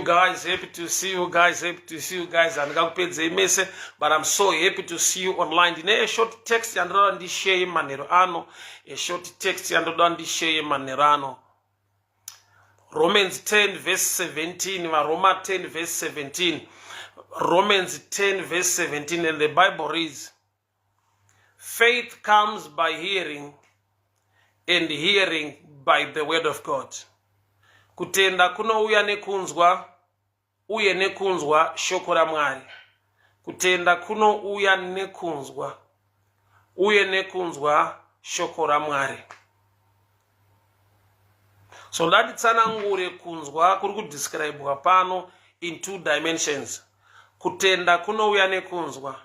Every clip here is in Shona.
guys, happy to see you guys, andikakupedzei mese, but I'm so happy to see you online. Ndine a short text yandoda ndishare manhero ano, Romans 10 verse 17, Roma 10 verse 17, Romans 10 verse 17, and the Bible reads, faith comes by hearing, and hearing by the word of God. Kutenda kunouya nekunzwa, uye nekunzwa shoko la Mwari. Kutenda kunouya nekunzwa, uye nekunzwa shoko la Mwari. So ndatitsanangure kunzwa kuri kudescribwa pano in two dimensions. Kutenda kunouya nekunzwa,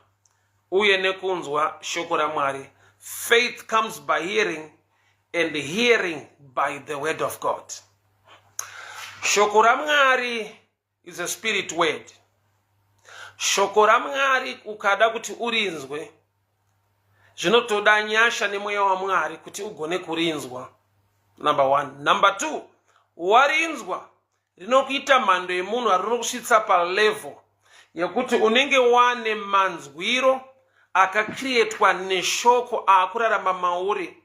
uye nekunzwa shoko la Mwari. Faith comes by hearing, and hearing by the word of God. Shoko la Mwari is a spirit word. Shoko la Mwari ukada kuti urinzwe, zvinotoda nyasha nemweya wa Mwari kuti ugone kurinzwa. Number 1. Number 2, warinzwa rinokuita mhando yemunhu rinokusvitsa pa level yekuti unenge wane manzwiro akakrietwa neshoko akurarama mauri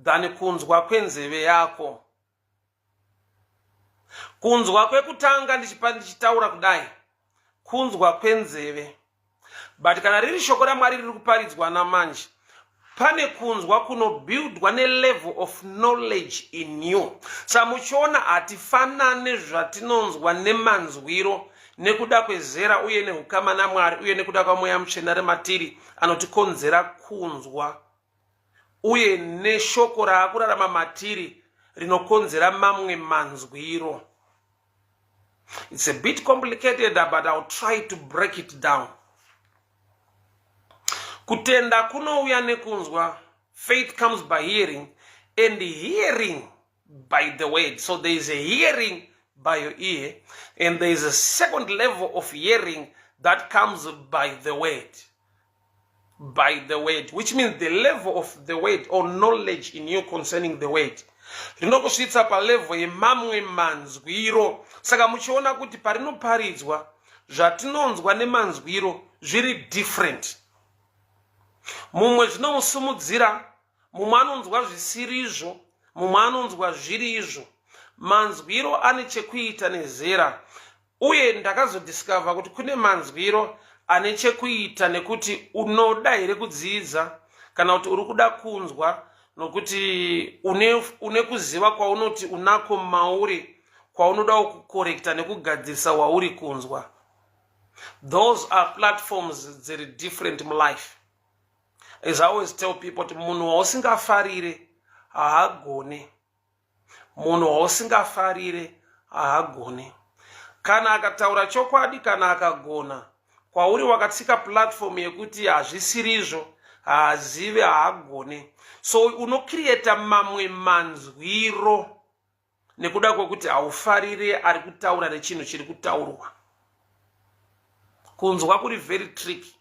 than kunzwa kwenzeve yako. Kunzwa kwekutanga ndichitaura kudai, kunzwa kwenzeve. But kana riri shoko raMwari riri kuparidzwa namanje, pane kunzwa kunobuildwa nelevel of knowledge in you. Samuchiona hatifanane zvatinonzwa nemanzwiro nekuda kwezera uye nehukama naMwari uye nekuda kwamweya mutsvene rematiri anotikonzera kunzwa, uye neshoko raakurarama matiri rinokonzera mamwe manzwiro. It's a bit complicated, but I'll try to break it down. Kutenda kunouya nekunzwa, faith comes by hearing, and hearing by the word. So there is a hearing by your ear, and there is a second level of hearing that comes by the word. By the word, which means the level of the word or knowledge in you concerning the word. Rinokusvitsa pa level yemamwe manzwiro. Saka muchiona kuti parinoparidzwa zvatinonzwa nemanzwiro zviri different. Mumwe zvinomusumudzira, mumwe anonzwa zvisiri izvo, mumwe anonzwa zviri izvo. Manzwiro ane chekuita nezera, uye ndakazodiscover kuti kune manzwiro ane chekuita nekuti unoda here kudzidza kana kuti uri kuda kunzwa, nokuti une kuziva kwaunoti unako mauri kwaunoda kukorekta nekugadzirisa wauri kunzwa. Those are platforms that are different in life. As I always tell people, munhu wausingafarire haagone. Munhu wausingafarire haagone. Kana akataura chokwadi kana akagona, kwauri wakatsika platform yekuti hazvisiri izvo, haazive haagone. So unocreata mamwe manzwiro nekuda kwekuti haufarire ari kutaura nechinhu chiri kutaurwa. Kunzwa kuri very tricky.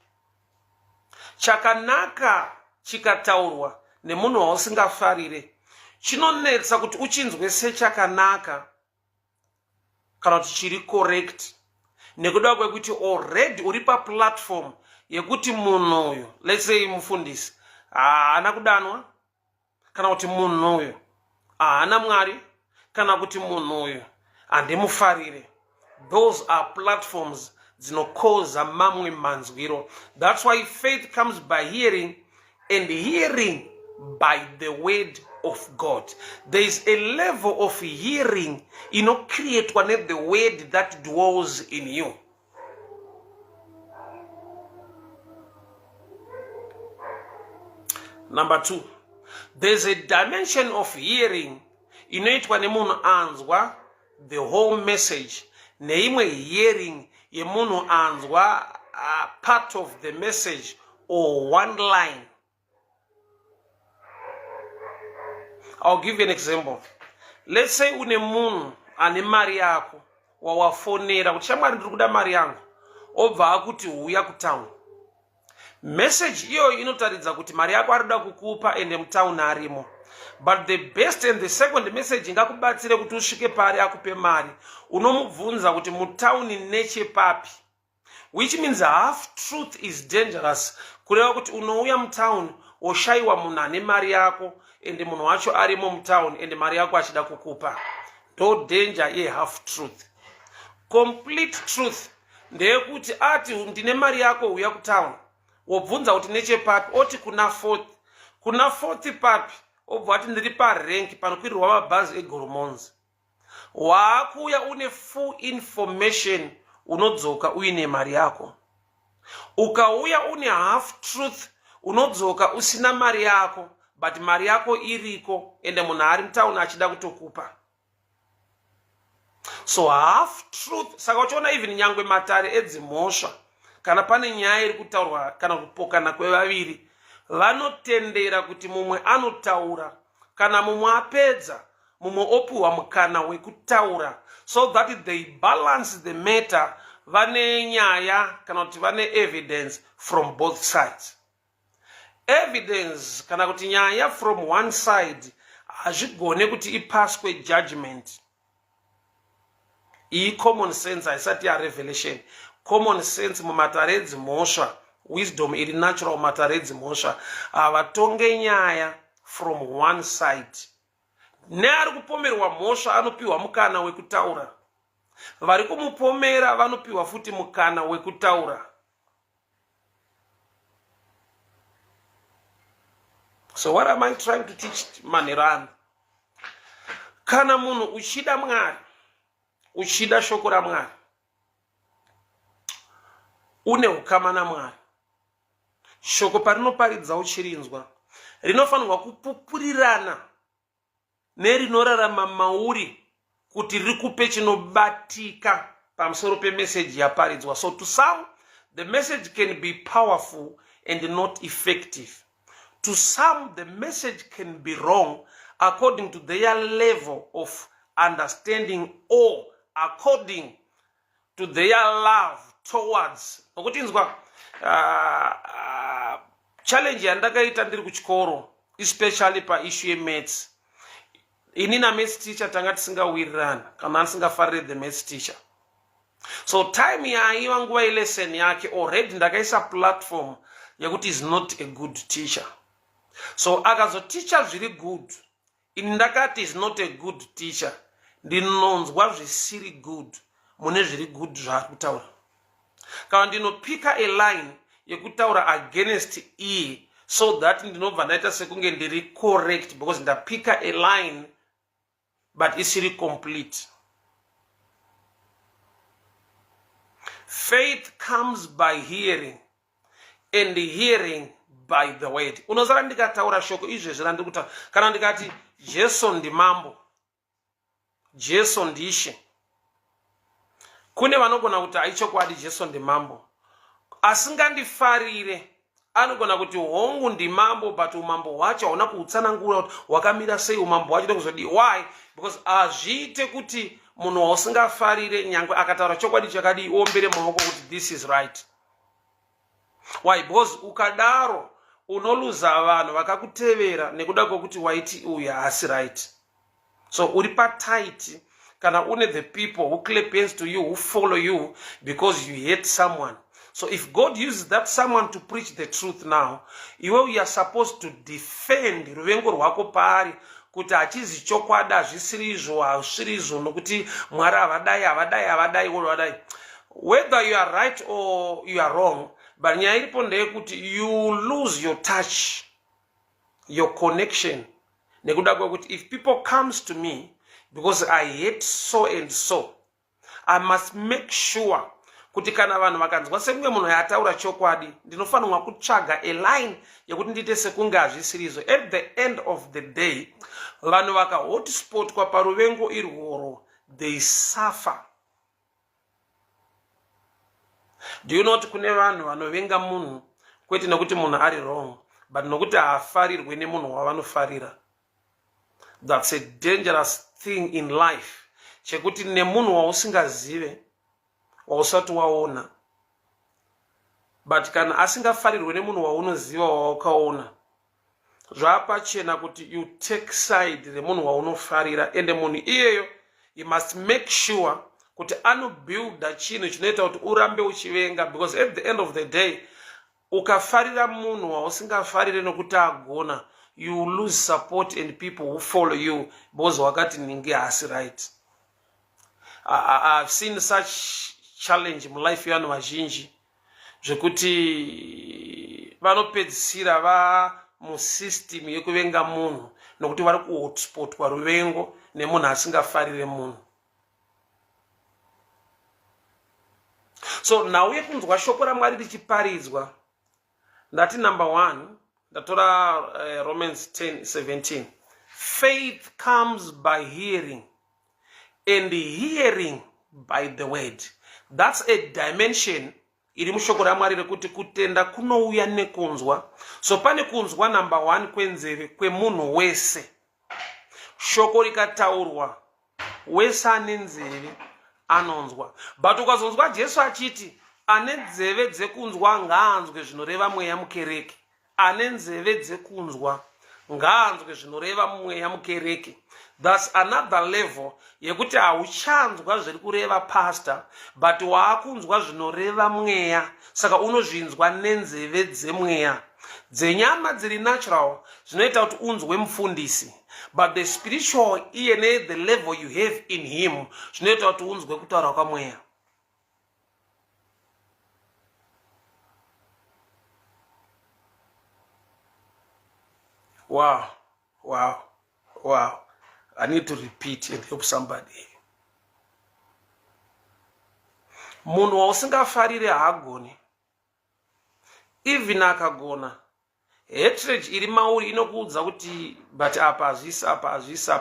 Chakanaka chikataurwa nemunhu wausingafarire, chinonetsa kuti uchinzwe sechakanaka kana kuti chiri correct, nekuda kwekuti already uri pa platform yekuti munhu uyu, let's say mufundisi, haana kudanwa, kana kuti munhu uyu haana Mwari, kana kuti munhu uyu handimufarire. Those are platforms dzinokoza mamwe manzwiro. That's why faith comes by hearing, and hearing by the word of God. There is a level of hearing created by the word that dwells in you. Number 2, there's a dimension of hearing inoitwa nemunhu anzwa the whole message, neimwe hearing yemunhu anzwa part of the message or one line. I'll give you an example. Let's say une munhu ane mari yako wawafonera kuti shamwari ndiri kuda mari yangu, obva akuti uya kutown. Message iyo inotaridza kuti mari yako arida kukupa ende mtown arimo. But the best and the second message ngakubatsire kuti usvike pari akupe mari, unomubvunza kuti mutauni nechepapi, which means half truth is dangerous. Kureva kuti unouya mutauni oshayiwa munhu ane mari yako ende munhu wacho arimo mutauni ende mari yako achida kukupa. Ndo danger ye half truth. Complete truth ndeyekuti ati ndine mari yako uya kutauni, wobvunza kuti nechepapi, oti kuna fourth papi, obva ati ndiri parenki panokwirirwa mabhazi egoromonzi. Waakuya une full information, unodzoka uine mari yako. Ukauya une half truth, unodzoka usina mari yako, but mari yako iriko ende munhu ari mutauni achida kutokupa. So half truth, saka uchiona even nyangwe matare edzimhosva, kana pane nyaya iri kutaurwa kana kupokana kwevaviri, vanotendera kuti mumwe anotaura, kana mumwe apedza, mumwe opiwa mukana wekutaura, so that they balance the matter. Vane nyaya kana kuti vane evidence from both sides. Evidence kana kuti nyaya from one side hazvigone kuti ipaswe judgment. Iyi common sense haisati ya revelation. Common sense mumatare edzimhosva, wisdom iri natural mumatare edzimhosva, havatonge nyaya from one side. Neari kupomerwa mhosva anopiwa mukana wekutaura, vari kumupomera vanopiwa futi mukana wekutaura. So what am I trying to teach Manerano? Kana munhu uchida Mwari, uchida shoko raMwari, une ukama naMwari, shoko parinoparidza uchirinzwa rinofanirwa kupupurirana nerinorarama mauri kuti rikupe chinobatika pamusoro pemessage yaparidzwa. So to some, the message can be powerful and not effective. To some, the message can be wrong according to their level of understanding or according to their love towards. Challenge yandakaita ndiri kuchikoro, especially pa issue maths. Inina maths teacher tanga tisingawirirana kana asingafarire the maths teacher. So time yaiva nguva lesson yake already ndakaisa platform yakuti is not a good teacher. So akazoteacher zviri good, ini ndakati is not a good teacher, ndinonzwa zvisiri good mune zviri good zvaari kutaura. Kana ndinopika a line yekutaura against iye, so that ndinobva ndaita sekunge ndiri correct because ndapika a line but isiri complete. Faith comes by hearing, and hearing by the word. Unozara ndikataura shoko izvezvi randikuta, kana ndikati Jesu ndimambo, Jesu ndishe, kune vanogona kuti haichokwadi Jesu ndimambo, asingandifarire anogona kuti hongu ndimambo, but umambo hwacho hauna kuutsanangura kuti hwakamira sei umambo hwacho ndokuzodi. Why? Because hazviite kuti munhu wausingafarire nyangwe akataura chokwadi chakadii ombere maoko kuti this is right. Why? Because ukadaro unoluza vanhu vakakutevera nekuda kwokuti waiti uyu haasi right. So uri patight kana une the people who clap hands to you, who follow you because you hate someone. So if God uses that someone to preach the truth now, you are supposed to defend ruvengo rwako paari kuti hachizi chokwadi hazvisiri izvo hazvisiri izvo nokuti Mwari havadai. Whether you are right or you are wrong, but nyaya iripo ndeyekuti you lose your touch, your connection, nekuda kwekuti if people comes to me because I hate so and so, I must make sure kuti kana vanhu vakanzwa sekunge munhu yataura chokwadi, ndinofanirwa kutsvaga a line yekuti ndiite sekunge hazvisiri izvo. At the end of the day, vanhu vakahotspotwa paruvengo irworo, they suffer. Do you know kuti kune vanhu vanovenga munhu kwete nekuti munhu ari wrong, but nokuti haafarirwe nemunhu wavanofarira? That's a dangerous thing in life, chekuti nemunhu wausingazive, wausati waona, but kana asingafarirwe nemunhu waunoziva wawakaona, zvapachena kuti you take side remunhu waunofarira, ende munhu iyeyo you must make sure kuti anobuilda chinhu chinoita kuti urambe uchivenga, because at the end of the day ukafarira munhu wausingafarire nokuti agona, you lose support and people who follow you because wakati ninge hasi right. I've seen such challenge mulife yevanhu vazhinji zvekuti vanopedzisira va musystem yekuvenga munhu nokuti vari kuhotspotwa ruvengo nemunhu asingafarire munhu. So nauye kunzwa shoko raMwari richiparidzwa, ndati number 1 ndatora Romans 10:17, faith comes by hearing and hearing by the word. That's a dimension iri mushoko raMwari rekuti kutenda kunouya nekunzwa. So pane kunzwa number 1 kwenzeve kwemunhu wese. Shoko rikataurwa wese ane nzeve anonzwa. But ukazonzwa Jesu achiti ane nzeve dzekunzwa ngaanzwe zvinoreva mweya mukereke, ane nzeve dzekunzwa ngaanzwe zvinoreva mweya mukereke. That's another level yekuti hauchanzwa zviri kureva pastor, but waakunzwa zvinoreva mweya, saka unozvinzwa nenzeve dzemweya. Dzenyama dziri natural zvinoita kuti unzwe mufundisi, but the spiritual iyene the level you have in him zvinoita kuti unzwe kutaura kwamweya. Wow. I need to repeat and help somebody. Munhu wausingafarire haagoni. Even akagona, hatred iri mauri inokuudza kuti but apa hazvisi.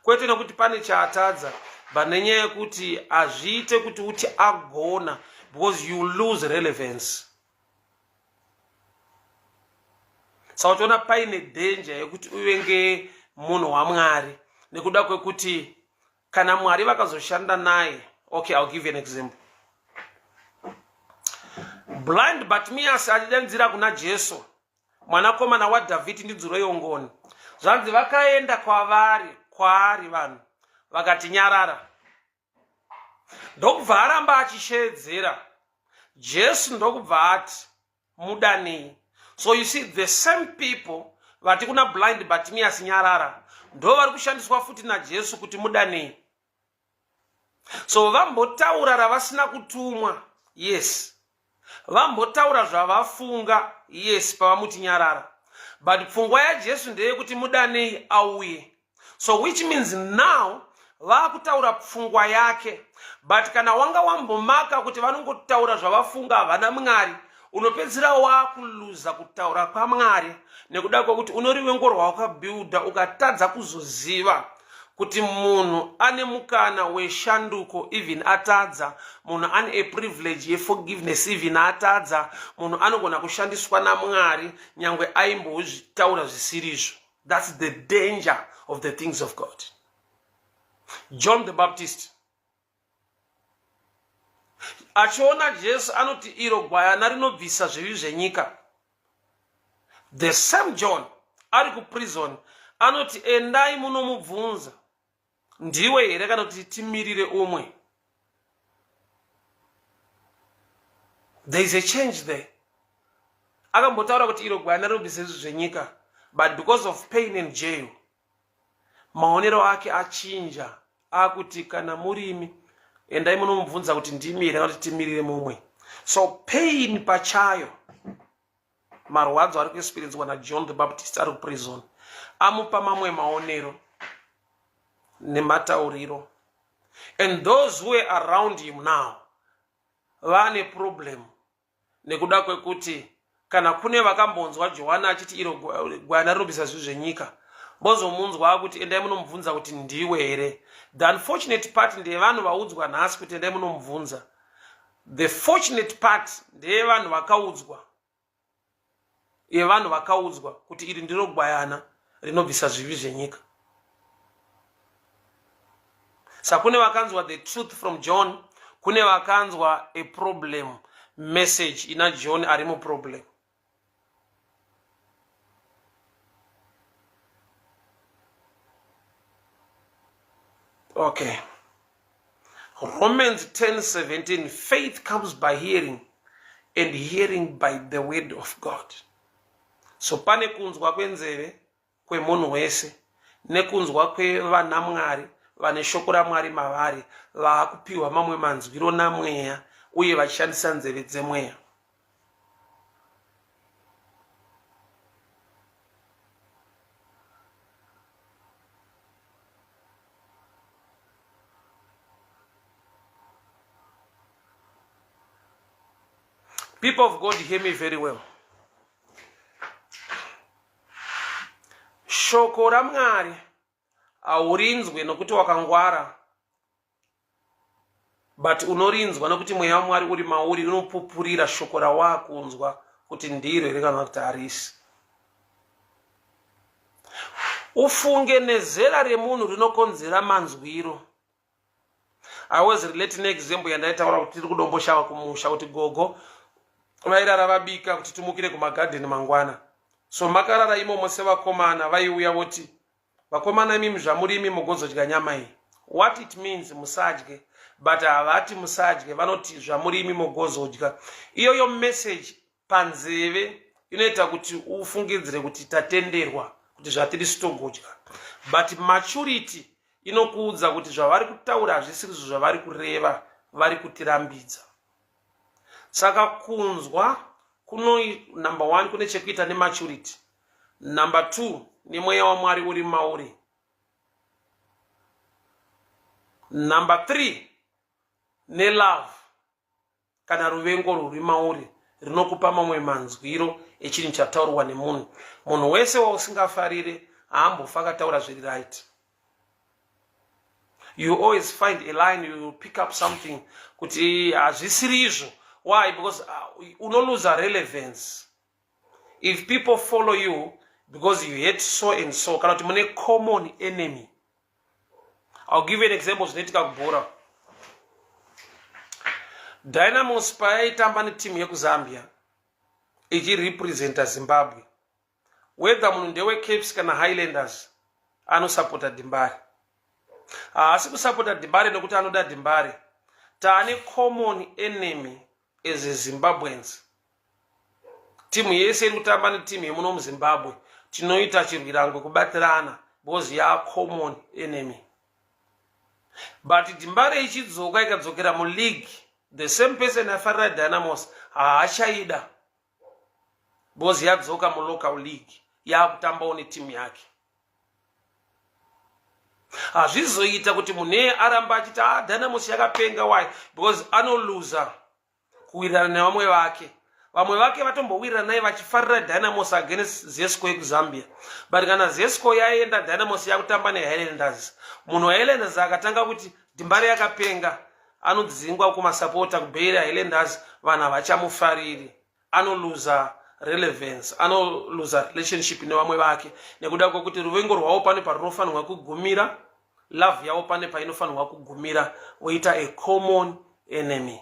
Kwete nekuti pane chaatadza, but nenyaya yekuti azviite kuti uti agona, because you lose relevance. Saka tiona paine danger yekuti uvenge munhu waMwari nekuda kwekuti kana Mwari vakazoshanda naye. Okay, I'll give you an example. Blind Bartimaeus achidanidzira kuna Jesu, mwanakomana waDhavhidhi ndidzuro yongoni. Zvanzi vakaenda kwaari vanhu vakati nyarara. Ndokubva aramba achishedzera. Jesu ndokubva ati mudanei. So you see, the same people vati kuna blind Bartimaeus nyarara ndo vari kushandiswa futi naJesu kuti mudanei. So vambotaura ravasina kutumwa, yes. Vambotaura zvavafunga, yes, pavamuti nyarara. But pfungwa yaJesu ndeyekuti mudanei auye. So which means now vakutaura pfungwa yake. But kana wanga wambomaka kuti vanongotaura zvavafunga havana Mwari, unopedzera wakuluza kutaura kwaMwari nekuda kwekuti unorivengo rwawakabuilda ukatadza kuzoziva kuti munhu ane mukana weshanduko even atadza, munhu ane a privilege yeforgiveness even atadza, munhu anogona kushandiswa naMwari nyangwe aimbozvitaura zvisirizvo. That's the danger of the things of God. John the Baptist achiona Jesu anoti iro gwayana rinobvisa zvivi zvenyika. The same John ari kuprison anoti endai munomubvunza ndiwe here kana kuti timirire umwe. There is a change there. Akambotaura kuti iro gwayana rinobvisa zvivi zvenyika, but because of pain and jail maonero ake achinja, akuti kana murimi endai munomubvunza kuti ndimire kana kuti timirire mumwe. So pain pachayo, marwadzo ari kuexperiencwa naJohn the Baptist ari kuprison, amupa mamwe maonero nematauriro. And those who were around him now vane problem nekuda kwekuti kana kune vakambonzwa Johana achiti iro gwayana rinobvisa zvivi zvenyika, bozomunzwa kuti endai munomubvunza kuti ndiwe here. The unfortunate part ndevanhu vaudzwa nhasi kuti endai munomubvunza. The fortunate part ndevanhu vakaudzwa, yevanhu vakaudzwa kuti iri ndiro gwayana rinobvisa zvivi zvenyika. Saka kune vakanzwa the truth from John, kune vakanzwa a problem message ina John ari muproblem. Okay. Romans 10:17, faith comes by hearing, and hearing by the word of God. So pane kunzwa kwenzeve kwemunhu wese nekunzwa kwevana Mwari vane shoko raMwari mavari vakupiwa mamwe manzwiro namweya uye vachishandisa nzeve dzemweya. People of God, hear me very well. Shoko raMwari haurinzwe nokuti wakangwara, but unorinzwa nokuti mweya waMwari uri mauri, unopupurira shoko rawakunzwa kuti ndiro here kana kuti harisi. Ufunge nezera remunhu rinokonzera manzwiro. I was relating example yandaitaura kuti tiri kudomboshava kumusha kuti gogo vairara vabika kuti tumukire kumagadheni mangwana. So makarara imomo sevakomana vaiuya voti vakomana imi zvamuri imi mugozodya nyama iyi. What it means musadye, but havati musadye, vanoti zvamuri imi mugozodya. Iyoyo message panzeve inoita kuti ufungidzire kuti tatenderwa kuti zvatiri sitogodya. But maturity inokuudza kuti zvavari kutaura hazvisizvo zvavari kureva, vari kutirambidza. Saka kunzwa kuno number 1 kune chekuita nematurity. Number 2 ni mweya waMwari uri mauri. Number 3 ne love kana ruvengo ruri mauri rinokupa mamwe manzwiro echinhu chataurwa nemunhu. Munhu wese wausingafarire haambofa akataura zviri right. You always find a line, you pick up something kuti hazvisiri izvo. Why? Because you lose a relevance. If people follow you because you hate so and so, kana kuti mune common enemy. I'll give you an example zvinoitika kubhora. Dynamos payaitamba neteam yekuZambia ichirepresenta Zimbabwe. Whether munhu ndewe Capes kana Highlanders anosupporta Dimbare. Haasi kusupporta Dimbare nokuti anoda Dimbare. Taane common enemy as a Zimbabweans. Timu yese iri kutamba netimu yemuno muZimbabwe tinoita chirwirango kubatirana because ya common enemy. But Dimbare ichidzoka ikadzokera mu league, the same person afarira Dynamos haachaida because yadzoka mu local league yakutambawo netimu yake. Hazvizoita kuti munhu aramba achiti Dynamos yakapenga. Why? Because anoluza kuwirirana nevamwe vake. Vamwe vake vatombowirira naye vachifarira Dynamos against Zesco yekuZambia. But kana Zesco yaenda Dynamos yakutamba neHighlanders, munhu waHighlanders akatanga kuti Dimbare yakapenga, anodzingwa kumasapota kubeira Highlanders, vanhu havachamufariri. Anoluza relevance, anoluza relationship nevamwe vake nekuda kwekuti ruvengo rwavo pane parinofanirwa kugumira, love yavo pane painofanirwa kugumira, woita a common enemy.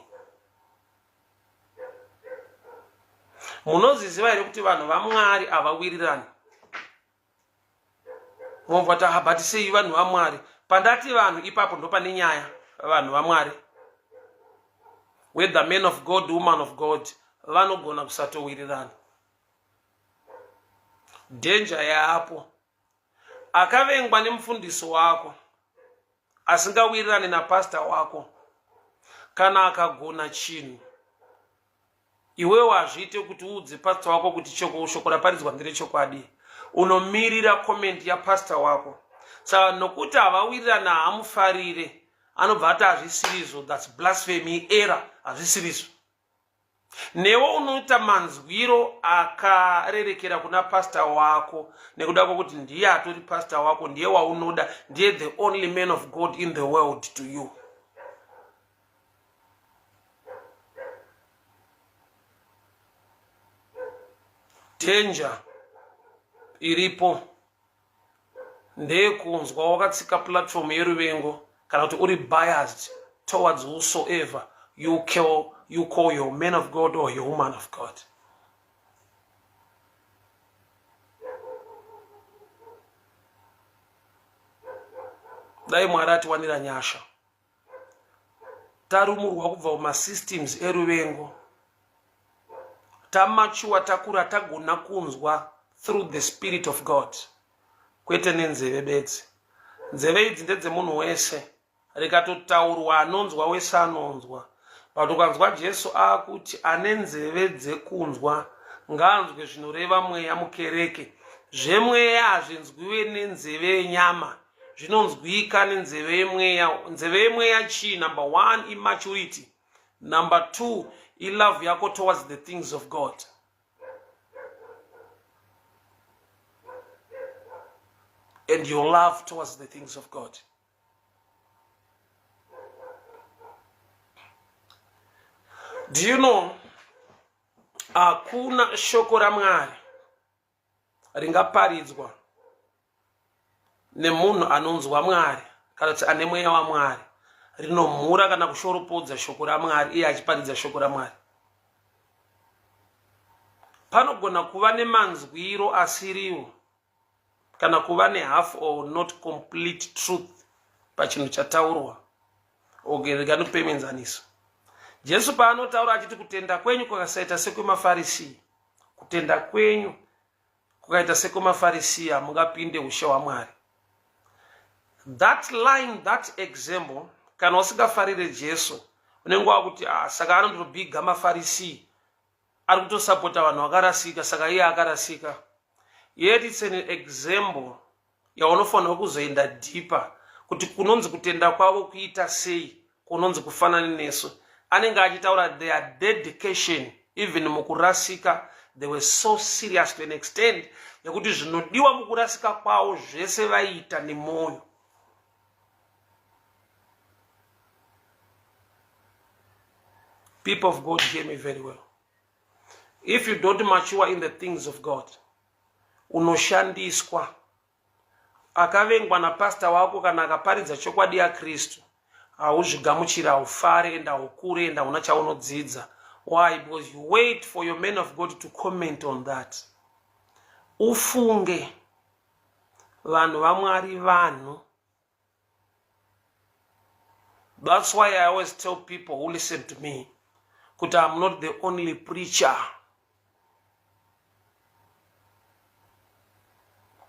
Munoziziva here kuti vanhu vaMwari havawirirani. Mumvata but sei vanhu vaMwari. Pandati vanhu ipapo ndo pane nyaya vanhu vaMwari. Whether man of God, woman of God, vanogona kusatowirirana. Danger yaapo. Akavengwa nemufundisi wako asingawirirani napastor wako, kana akagona chinhu, iwewe hazviite kuti uudze pastor wako kuti shoko raparidzwa nderechokwadi. Unomirira comment yapastor wako. Saka nokuti havawirirana haamufarire, anobva ati hazvisirizo, that's blasphemy, error, hazvisirizo. Newo unoita manzwiro akarerekera kuna pastor wako nekuda kwokuti ndiye atori pastor wako, ndiye waunoda, ndiye the only man of God in the world to you. Danger iripo ndeyekunzwa wakatsika platform yeruvengo kana kuti uri biased towards whosoever you call your man of God or your woman of God. dai Mwari atiwanira nyasha. Tarumurwa kubva mumasystems eruvengo. Tamachuwa takura tagona kunzwa through the Spirit of God. Kwete nenzeve bedzi. Nzeve idzi ndedzemunhu wese. Rikatotaurwa anonzwa wese anonzwa. Patukanzwa Jesu akuti ane nzeve dzekunzwa ngaanzwe zvinoreva mweya mukereke. Zvemweya hazvinzwiwe nenzeve yenyama. Zvinonzwika nenzeve yemweya. Nzeve yemweya chii? Number 1, immaturity. Number 2, love yako towards the things of God. And your love towards the things of God. Do you know, hakuna shoko raMwari ringaparidzwa nemunhu anonzwa Mwari kana kuti ane mweya waMwari rinomhura kana kushoropodza shoko raMwari iye achiparidza shoko raMwari. Panogona kuva nemanzwiro asiriwo kana kuva nehalf or not complete truth pachinhu chataurwa. Ogerekanupemenzaniswa. Jesu paanotaura achiti kutenda kwenyu kwakasaita sekwemafarisi, kutenda kwenyu kukaita sekwemafarisi hamungapinde ushe hwaMwari. That line, that example, kana usingafarire Jesu unenge wakuti saka anondobiga mafarisi ari kutosapota vanhu vakarasika saka iye akarasika. Yet it's an example yaunofanira kuzoenda deeper kuti kunonzi kutenda kwavo kuita sei, kunonzi kufanana nesu. Anenge achitaura their dedication even mukurasika, they were so serious to an extent yekuti zvinodiwa mukurasika kwavo zvese vaita nemoyo. People of God, hear me very well. If you don't mature in the things of God, unoshandiswa. Akavengwa na pastor wako kana akaparidza chokwadi ya Kristu, hauzvigamuchira, haufare, enda haukure, enda una chaunodzidza. Why? Because you wait for your men of God to comment on that. Ufunge vanhu vaMwari vanhu. That's why I always tell people who listen to me kuti I'm not the only preacher.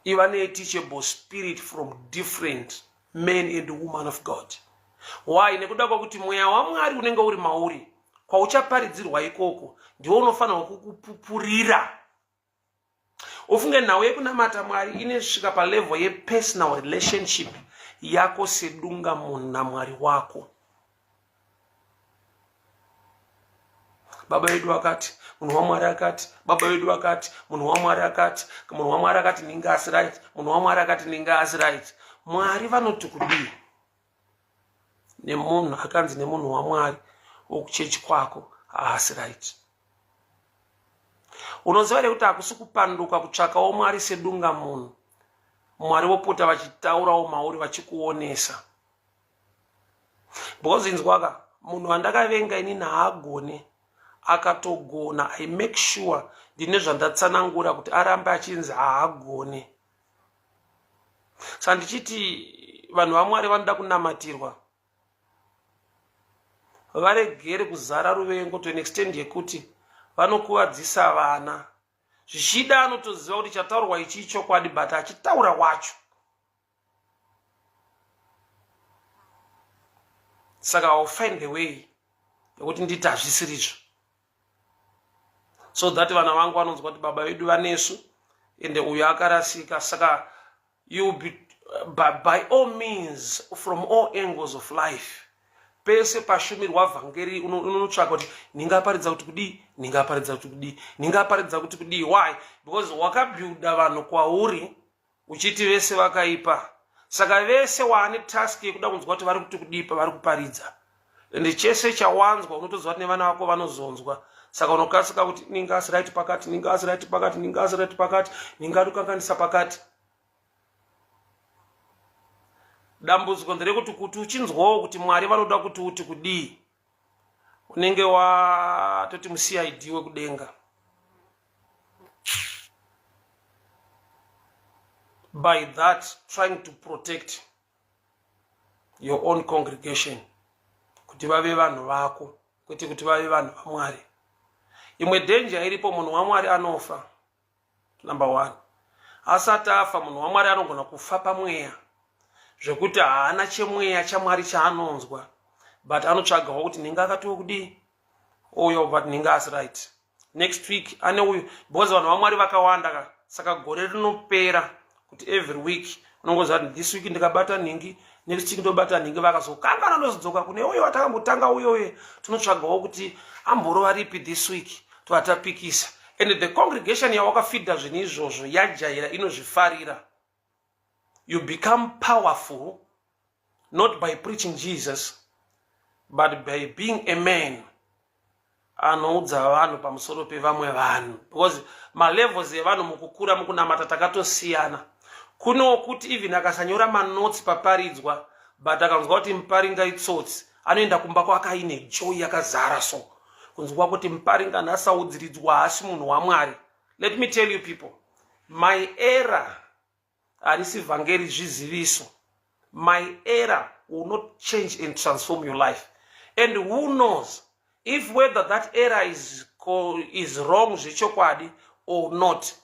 Even a teachable spirit from different men and women of God. Why? Nekuda kwakuti mweya waMwari unenge uri mauri, kwauchaparidzirwa ikoko ndiwo unofanirwa kukupupurira. Ufunge nhau yekunamata Mwari inosvika palevel yepersonal relationship yako sedunga munhu naMwari wako. Baba vedu akati, munhu waMwari akati, baba vedu akati, munhu waMwari akati, munhu waMwari akati ninga asi right, munhu waMwari akati ninga asi right. Mwari vanoti kudii? Nemunhu akanzi nemunhu waMwari wokuchechi kwako haasi right. Unoziva kuti hakusi kupanduka kutsvakawo Mwari sedunga munhu. Mwari wopota vachitaurawo mauri vachikuonesa. Because inzwaka munhu wandakavenga inini haagone akatogona. I make sure ndine zvandatsanangura kuti arambe achinzi haagone. Saka ndichiti vanhu vaMwari vanoda kunamatirwa varegere kuzara ruvengo to an extent yekuti vanokuvadzisa vana. Zvichida anotoziva kuti chataurwa ichi chokwadi, but achitaura wacho. Saka I'll find a way yekuti nditi hazvisirizvo, so that vana vangu vanonzwa kuti baba vedu vanesu ende uyo akarasika. Saka you be by all means, from all angles of life, pese pashumirwa vhangeri unotsvaka kuti ningaparidza kuti kudii, ningaparidza kuti kudii, ningaparidza kuti kudii. Why? Because wakabuilda vanhu kwauri uchiti vese vakaipa. Saka vese waane task yekuda kunzwa kuti vari kuti kudii pavari kuparidza. Ende chese chawanzwa unotoziva kuti nevana vako vanozonzwa. Saka unokasika kuti ninga asi right pakati, ninga asi right pakati, ninga asi right pakati, ninga tukanganisa pakati. Dambudziko nderekuti kuti uchinzwawo kuti Mwari vanoda kuti uti kudii, unenge watoti muCID wekudenga. By that, trying to protect your own congregation kuti vave vanhu vako kwete kuti vave vanhu vaMwari. Imwe danger iripo, munhu waMwari anofa. Number 1. Asati afa munhu waMwari anogona kufa pamweya zvekuti haana chemweya chaMwari chaanonzwa, but anotsvagawo kuti ninga akatiwo kudii uyo, but ninga asi right. Next week ane uyu, because vanhu vaMwari vakawanda, saka gore rinopera kuti every week unongoziva kuti this week ndikabata ningi, next week ndobata ningi, vakazokangana ndozodzoka kune uyo watakambotanga uyoye, tinotsvagawo kuti amborova ripi this week tovatapikisa. And the congregation yawakafidha zvinhu izvozvo yajaira inozvifarira. You become powerful not by preaching Jesus, but by being a man anoudza vanhu pamusoro pevamwe vanhu, because malevels evanhu mukukura mukunamata takatosiyana. Kuno kuti even akasanyora manotsi paparidzwa, but akanzwa kuti muparinga itsotsi, anoenda kumba kwake aine joy yakazara so. Kunzwa kuti muparinga nasaudziridzwa hasi munhu waMwari. Let me tell you people, my era harisi vhangeri zviziviso. My era will not change and transform your life. And who knows if whether that era is wrong zvechokwadi or not.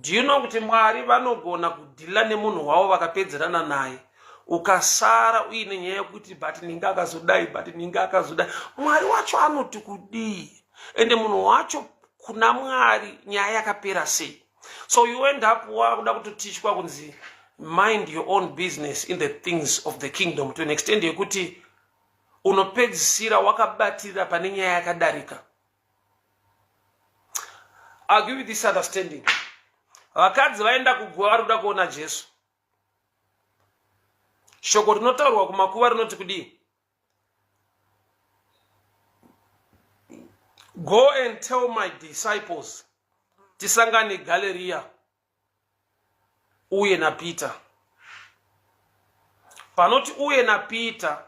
Do you know kuti Mwari vanogona kudhila nemunhu wavo vakapedzerana naye, ukasara uine nyaya yekuti but ninga akazodai, but ninga akazodai. Mwari wacho anoti kudii, ende munhu wacho kuna Mwari nyaya yakapera sei. So you end up wakuda kutotishwa kunzi mind your own business in the things of the kingdom to an extent yekuti unopedzisira wakabatira pane nyaya yakadarika. I'll give you this understanding. Vakadzi vaenda kuguva vari kuda kuona Jesu. Shoko rinotaurwa kumakuva rinoti kudii? Go and tell my disciples tisangane Galilee uye na Peter. Panoti uye na Peter,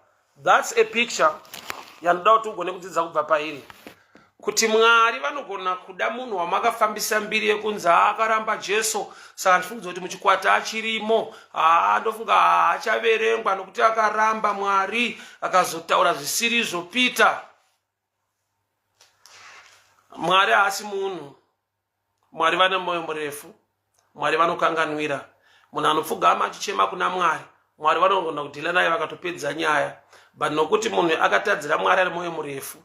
that's a picture yanoda kuti ugone kudzidza kubva pairi. Kuti Mwari vanogona kuda munhu wamakafambisa mbiri yekunzi akaramba Jesu, saka ndifungidzo kuti muchikwata achirimo, ndofunga achaverengwa nokuti akaramba Mwari, akazotaura zvisirizvo Peter. Mwari haasi munhu. Mwari vane moyo murefu. Mwari vanokanganwira. Munhu anopfugama achichema kuna Mwari, Mwari vanogona kudhila naye vakatopedza nyaya. But nokuti munhu akatadzira Mwari ari moyo murefu,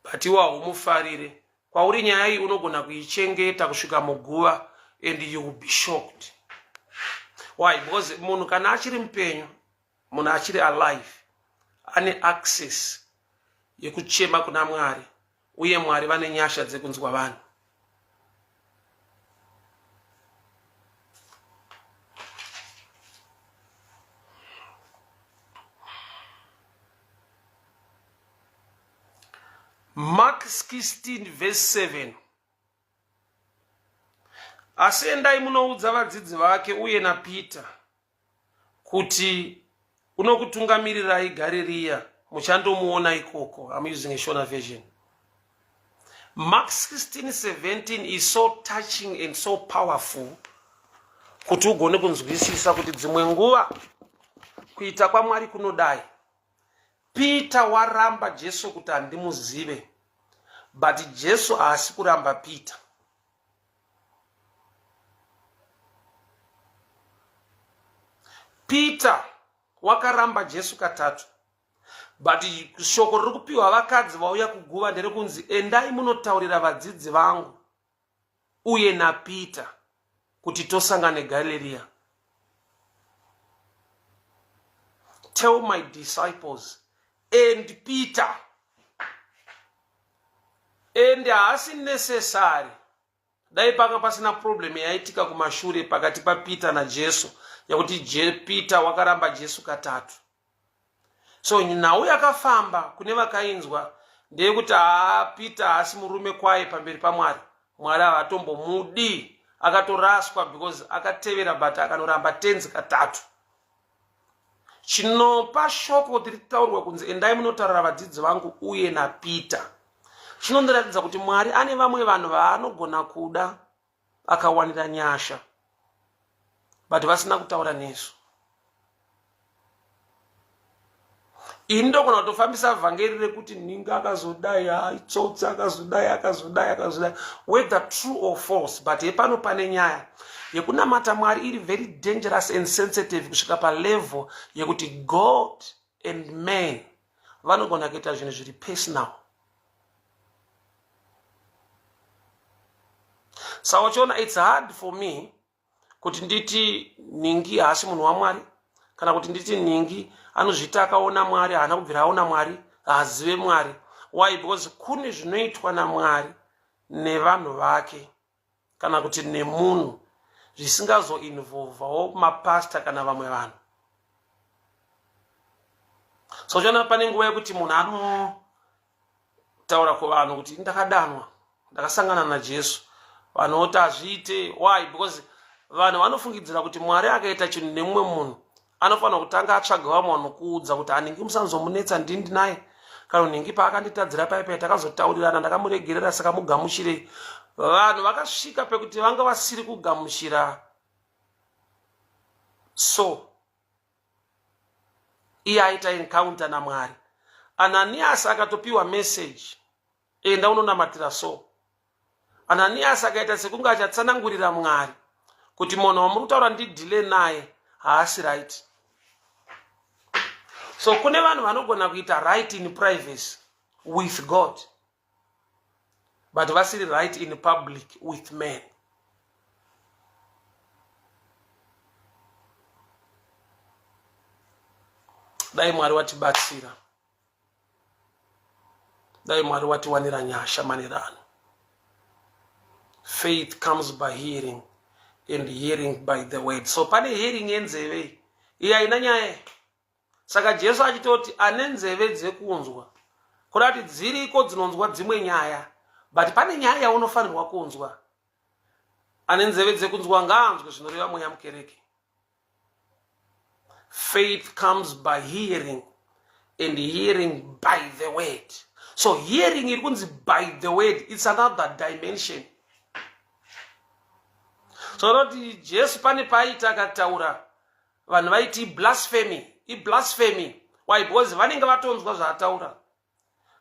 but iwa humufarire, kwauri nyaya iyi unogona kuichengeta kusvika muguva, and you will be shocked. Why? Because munhu kana achiri mupenyu, munhu achiri alive, ane access yekuchema kuna Mwari, uye Mwari vane nyasha dzekunzwa vanhu. Mark 16 verse 7. Asi endai munoudza vadzidzi vake uye na Peter kuti unokutungamirirai Galirea, muchandomuona ikoko. I'm using a shorter version. Mark 16:17 is so touching and so powerful kuti ugone kunzwisisa kuti dzimwe nguva kuita kwaMwari kunodai. Peter waramba Jesu kuti andimuzive, but Jesu haasi kuramba Peter. Peter wakaramba Jesu katatu, but shoko riri kupiwa vakadzi vauya kuguva nderekunzi endai munotaurira vadzidzi vangu uye na Peter kuti tosangane Galirea. Tell my disciples and Peter. And haasi necessary dai panga pasina problem yaitika kumashure pakati pa Peter na Jesu yakuti Peter wakaramba Jesu katatu. So nawe yakafamba kune vakainzwa ndeyekuti Peter haasi murume kwaye pamberi paMwari. Mwari havatombomudi, akatoraswa because akatevera, but akanoramba tenzi katatu. Chinopa shoko kuti ritaurwa kunzi endai munotaurira vadzidzi vangu uye na Peter, chinondiratidza kuti Mwari ane vamwe vanhu vaanogona kuda akawanira nyasha, but vasina kutaura nesu. indogona kutofambisa vhangeri rekuti ninga akazodai itsotsi akazodai whether true or false. But hepano pane nyaya yekunamata Mwari iri very dangerous and sensitive kusvika palevel yekuti God and man vanogona kuita zvinhu zviri personal. So wachiona, it's hard for me kuti nditi ningi haasi munhu waMwari, kana kuti nditi ningi anozvita akaona Mwari, haana kubvira aona Mwari, haazive Mwari. Why? Because kune zvinoitwa naMwari nevanhu vake kana kuti nemunhu zvisingazoinvolvawo mapasta kana vamwe vanhu. So uchiona pane nguva yekuti munhu anotaura kuvanhu kuti ndakadanwa, ndakasangana naJesu, vanhu oti hazviite. Why? Because vanhu vanofungidzira kuti Mwari akaita chinhu nemumwe munhu anofanira kutanga atsvaga vamwe vanokuudza kuti haningi musanzomunetsa ndindi naye, kana ningi paakanditadzira paipai takazotaurirana ndakamuregerera saka mugamuchirei. Vanhu vakasvika pekuti vanga vasiri kugamuchira. So iye aita encounter naMwari. Ananias akatopiwa message, enda unonamatira so. Ananias akaita sekunge achatsanangurira Mwari kuti munhu wamuri kutaura ndidhile naye haasi right. So kune vanhu vanogona kuita right in privacy with God, but vasiri right in public with men. Dai Mwari watibatsira, dai Mwari watiwanira nyasha manerano. Faith comes by hearing, and hearing by the word. So pane hearing yenzeve iya haina nyaya. Saka Jesu achitoti ane nzeve dzekunzwa, kurati dziriko dzinonzwa dzimwe nyaya, but pane nyaya yaunofanirwa kunzwa. Ane nzeve dzekunzwa ngaanzwe zvinoreva mweya mukereke. Faith comes by hearing, and hearing by the word. So hearing iri kunzi by the word, it's another dimension. So noti Jesu pane paaita akataura vanhu vaiti blasphemy, blasphemy. Why? Because vanenge vatonzwa zvaataura,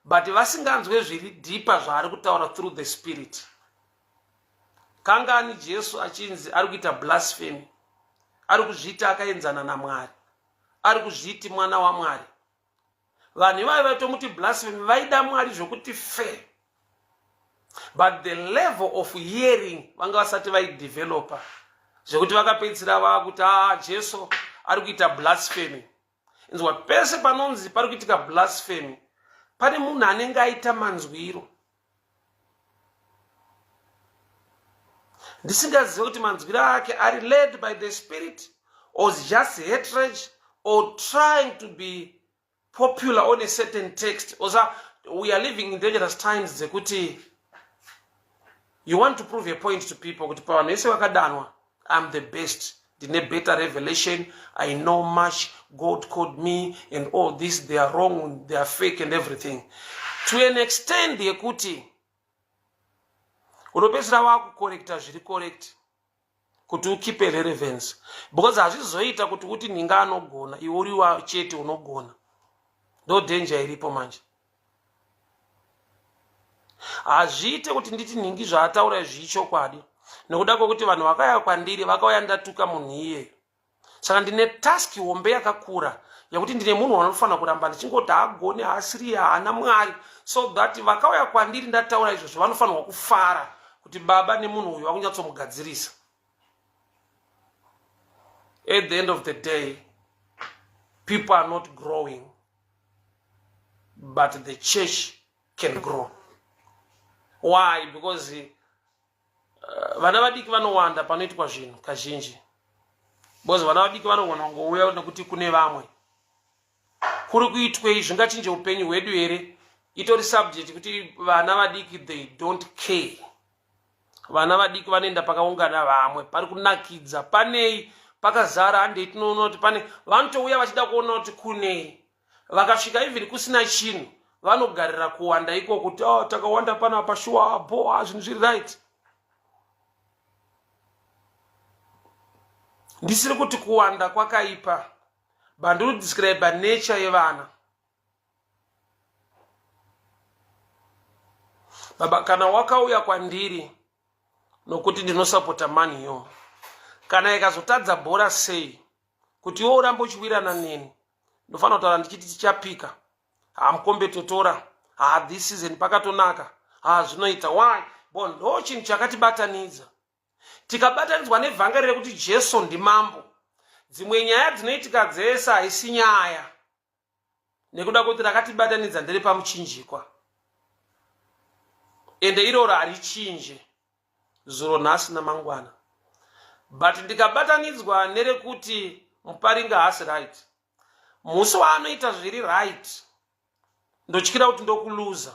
but vasinganzwe zviri deeper zvaari kutaura through the spirit. Kangani Jesu achinzi ari kuita blasphemy, ari kuzviita akaenzana naMwari, ari kuzviti mwana waMwari. Vanhu ivavo vaitomuti blasphemy vaida Mwari zvokuti fe, but the level of hearing vanga vasati vaidevelopa zvekuti vakapedzisira vakuti Jesu ari kuita blasphemy. Inzwa pese panonzi pari kuitika blasphemy pane munhu anenge aita manzwiro. Ndisingazive kuti manzwiro ake ari led by the spirit or just hatred or trying to be popular on a certain text. Also, we are living in dangerous times dzekuti you want to prove a point to people kuti pavanhu vese vakadanwa, I'm the best, ndine better revelation, I know much, God called me, and all this, they are wrong, they are fake and everything. To an extent yekuti unopedzisira vakukorekta zviri correct kuti ukipe relevance, because hazvizoita kuti uti ninga anogona iwe uriwa chete unogona. Ndo danger iripo manje. Hazviite kuti nditi ningi zvaataura zvichokwadi nekuda kwokuti vanhu vakauya kwandiri vakauya ndatuka munhu iye. Saka ndine task hombe yakakura yekuti ndine munhu wanofanira kuramba ndichingoti agone asiri haana Mwari, so that vakauya kwandiri ndataura izvozvo vanofanirwa kufara kuti baba nemunhu uyu vakunyatsomugadzirisa. At the end of the day, people are not growing, but the church can grow. Why? Because vana vadiki vanowanda panoitwa zvinhu kazhinji. Because vana vadiki vanogona ngouya nekuti kune vamwe kuri kuitwei zvingachinje upenyu hwedu here. Itori subject kuti vana vadiki they don't care. Vana vadiki vanoenda pakaungana vamwe pari kunakidza panei pakazara hande tinoona kuti pane vanotouya vachida kuona kuti kunei, vakasvika even kusina chinhu vanogarira kuwanda iko kuti takawanda pana pashuwa apo zvinhu zviri right. Ndisiri kuti kuwanda kwakaipa, but ndiri describe nature yevana. Baba, kana wakauya kwandiri nokuti ndinosapota Man U, kana ikazotadza bhora sei kuti iwe urambe uchiwirana neni, ndofanira kutaura ndichiti tichapika. Mukombetotora this season pakatonaka, zvinoita why bon ndo chinhu chakatibatanidza. Tikabatanidzwa nevhangeri rekuti Jesu ndimambo, dzimwe nyaya dzinoitika dzese haisi nyaya, nekuda kuti rakatibatanidza ndere pamuchinjikwa, ende iroro harichinje zuro nhasi namangwana. But ndikabatanidzwa nerekuti Muparinga haasi right, musi waanoita zviri right ndotyira kuti ndokuluza,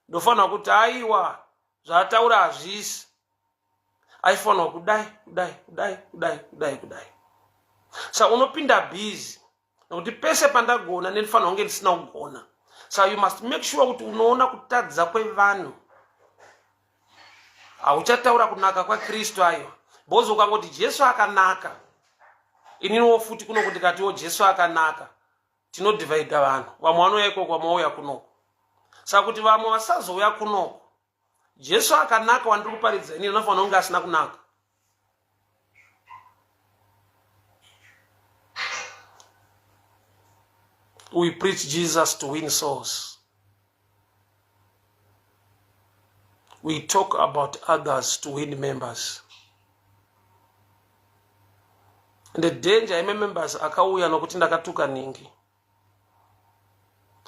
ndofanira kuti aiwa zvataura hazvisi, aifanirwa kudai. Saka unopinda busy nokuti pese pandagona ndinofanira kunge ndisina kugona. So you must make sure kuti unoona kutadza kwevanhu, hauchataura kunaka kwaKristu aiwa. Bozo ukangoti Jesu akanaka, ininiwo futi kuno kuti katiwo Jesu akanaka, tinodivhaidha vanhu. Vamwe vanouya ikoko, vamwe vauya kunoko. Saka kuti vamwe vasazouya kunoko, Jesu akanaka wandiri kuparidza inini anofanira kunge asina kunaka. We preach Jesus to win souls. We talk about others to win members. And the danger members akauya nokuti ndakatuka ningi,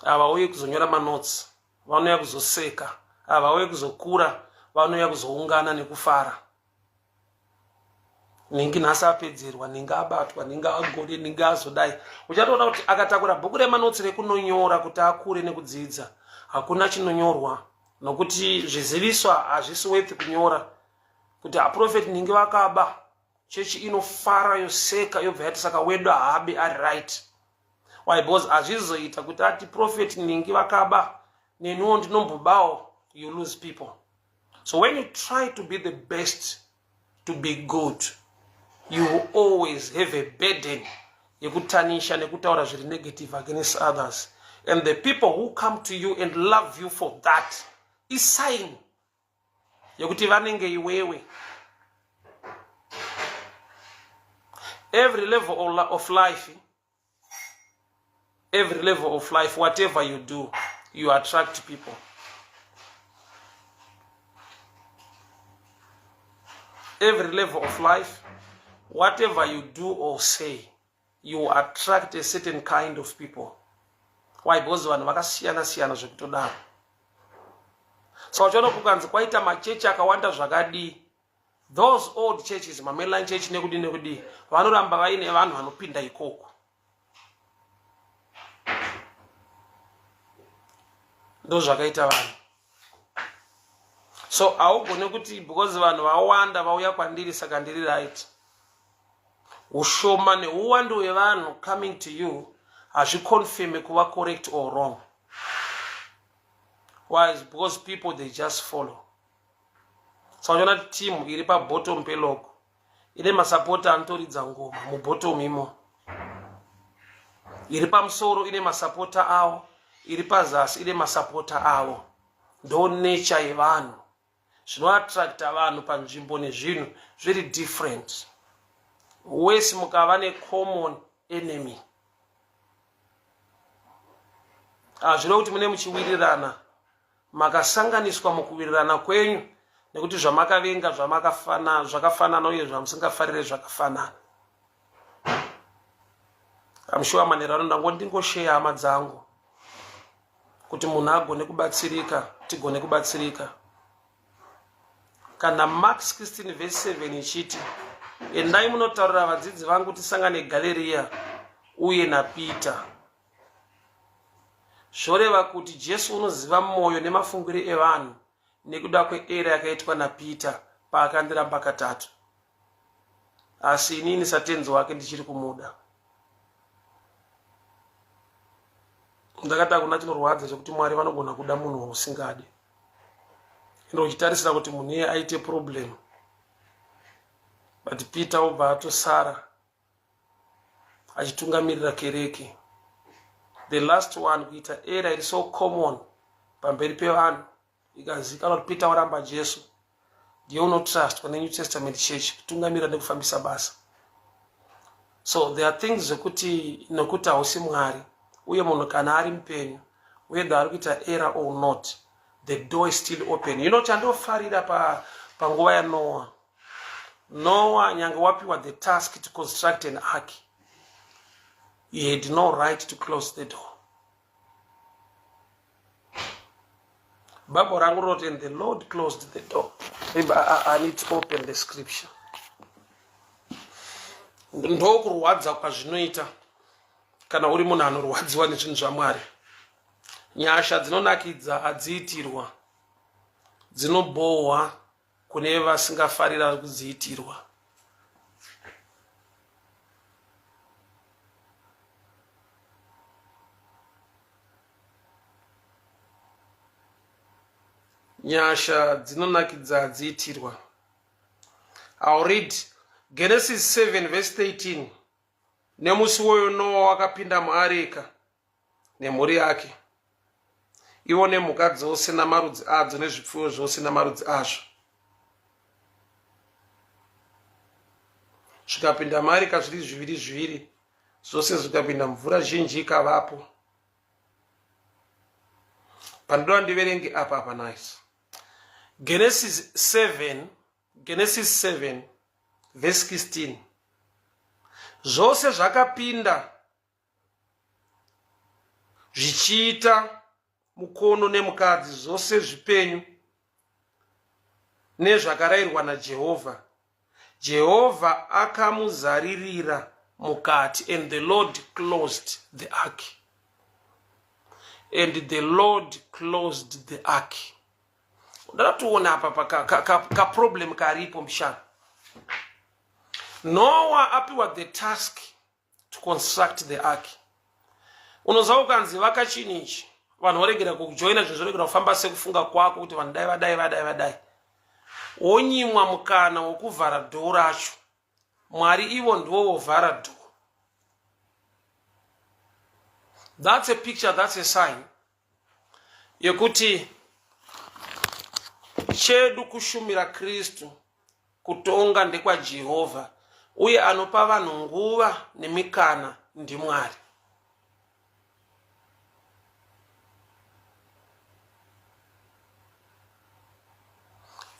havauye kuzonyora manotsi, vanouya kuzoseka, havauye kuzokura, vanouya kuzoungana nekufara. Ningi nhasi apedzerwa, ningi abatwa, ningi agode, ningi azodai. Uchatoona kuti akatakura bhuku remanotsi rekunonyora kuti akure nekudzidza, hakuna chinonyorwa, nokuti zviziviswa hazvisi worth kunyora. Kuti aprofeti ningi vakaba, chechi inofara yoseka yobva yati saka wedu haabe ari right. Why? Because hazvizoita kuti ati profeti ningi vakaba nenuwo ndinombobawo, you lose people. So when you try to be the best, to be good, you will always have a burden yekutanisha nekutaura zviri negative against others. And the people who come to you and love you for that is sign yekuti vanenge iwewe. Every level of life, whatever you do, you attract people. Every level of life, whatever you do or say, you attract a certain kind of people. Why? Because vanhu vakasiyana siyana zvekutodaro. So uchiona kukanzi kwaita machechi akawanda zvakadii, those old churches, Mainline church nekudi, vanoramba vaine vanhu vanopinda ikoko. Ndo zvakaita vanhu. So haugone kuti because vanhu vawanda vauya kwandiri saka ndiri right. Ushoma neuwando hwevanhu coming to you hazviconfirme kuva correct or wrong. Why? Because people, they just follow. So uchiona team iri pabottom peloko ine masapota anotoridza ngoma mubottom imo, iri pamusoro ine masapota avo, iri pazasi ine masapota avo. Ndo nature yevanhu, zvinoattracta vanhu panzvimbo nezvinhu zviri different. Wese mukava necommon enemy, zvino kuti mune muchiwirirana, makasanganiswa mukuwirirana kwenyu nekuti zvamakavenga zvakafanana uye zvamusingafarire zvakafanana. I'm sure manherano ndingoshare hama dzangu kuti munhu agone kubatsirika, tigone kubatsirika. Kana Mark 16 verse 7 ichiti, endai munotaurira vadzidzi vangu tisangane Galirea uye naPeter. Zvoreva kuti Jesu unoziva mwoyo nemafungiro evanhu nekuda kweera yakaitwa naPeter paakandiramba katatu. Asi inini satenzi wake ndichiri kumuda. Ndakati hakuna chinorwadza chekuti Mwari vanogona kuda munhu wausingadi. Ndo uchitarisira kuti munhu iye aite problem. But Peter obva atosara achitungamirira kereke. The last one kuita era iri so common pamberi pevanhu ikazivikanwa kuti Peter waramba Jesu ndiye unotrustwa neNew Testament Church kutungamira nekufambisa basa. So there are things zekuti nokuti hausi Mwari uye munhu kana ari mupenyu whether ari kuita error or not, the door is still open. You know, chandofarira panguva yaNoah. Noah nyange wapiwa the task to construct an ark, he had no right to close the door. Bible rangu wrote, and the Lord closed the door. Maybe I need to open the scripture. Ndokurwadza kwazvinoita kana uri munhu anorwadziwa nezvinhu zvaMwari. Nyasha dzinonakidza hadziitirwa, dzinobohwa kune vasingafarira kudziitirwa. Nyasha dzinonakidza hadziitirwa. I'll read Genesis 7 verse 13. Nemusi woyo Noah wakapinda muareka nemhuri yake, ivo nemhuka dzose namarudzi adzo nezvipfuwo zvose namarudzi azvo. Zvikapinda muareka zviri zviviri zviviri, zvose zvikapinda mvura zhinji ikavapo. Pandoda ndiverenge apa nice. Genesis 7 verse 16. Zvose zvakapinda zvichiita mukono nemukadzi, zvose zvipenyu nezvakarayirwa naJehovha. Jehovha akamuzaririra mukati, and the Lord closed the ark. And the Lord closed the ark. Ndatuona apa ka problem karipo mshana. Noah apiwa the task to construct the ark. Unoziva ukanzi vakachinichi vanhu voregera kujoina zvinhu zvoregera kufamba sekufunga kwako kuti vanhu vadai wonyimwa mukana wokuvhara dhoo racho. Mwari ivo ndiwo wovhara dhoo. That's a picture, that's a sign yekuti chedu kushumira Kristu kutonga ndekwa Jehovha, uye anopa vanhu nguva nemikana ndiMwari.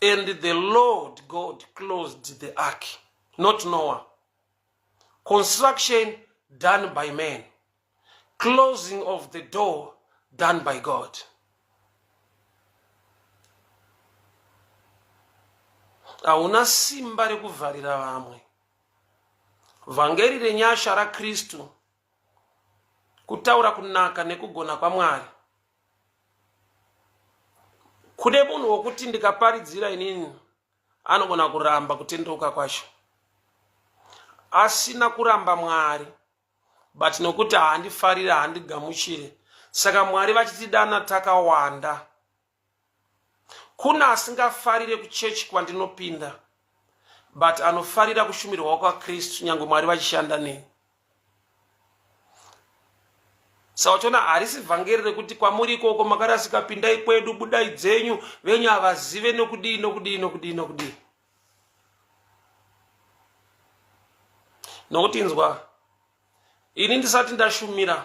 And the Lord God closed the ark, not Noah. Construction done by man. Closing of the door done by God. Hauna simba rekuvharira vamwe. Vhangeri renyasha raKristu kutaura kunaka nekugona kwaMwari. Kune munhu wokuti ndikaparidzira inini anogona kuramba kutendeuka kwacho, asina kuramba Mwari, but nokuti handifarira handigamuchire. Saka Mwari vachitidana takawanda. Kuna asingafarire kuchechi kwandinopinda, but anofarira kushumirwa kwaKristu nyange Mwari vachishanda neni. Sautona harisi vhangeri rekuti kwamuri ikoko makarasika pindai kwedu budai dzenyu venyu havazive nokudii. Nokuti inzwa, ini ndisati ndashumira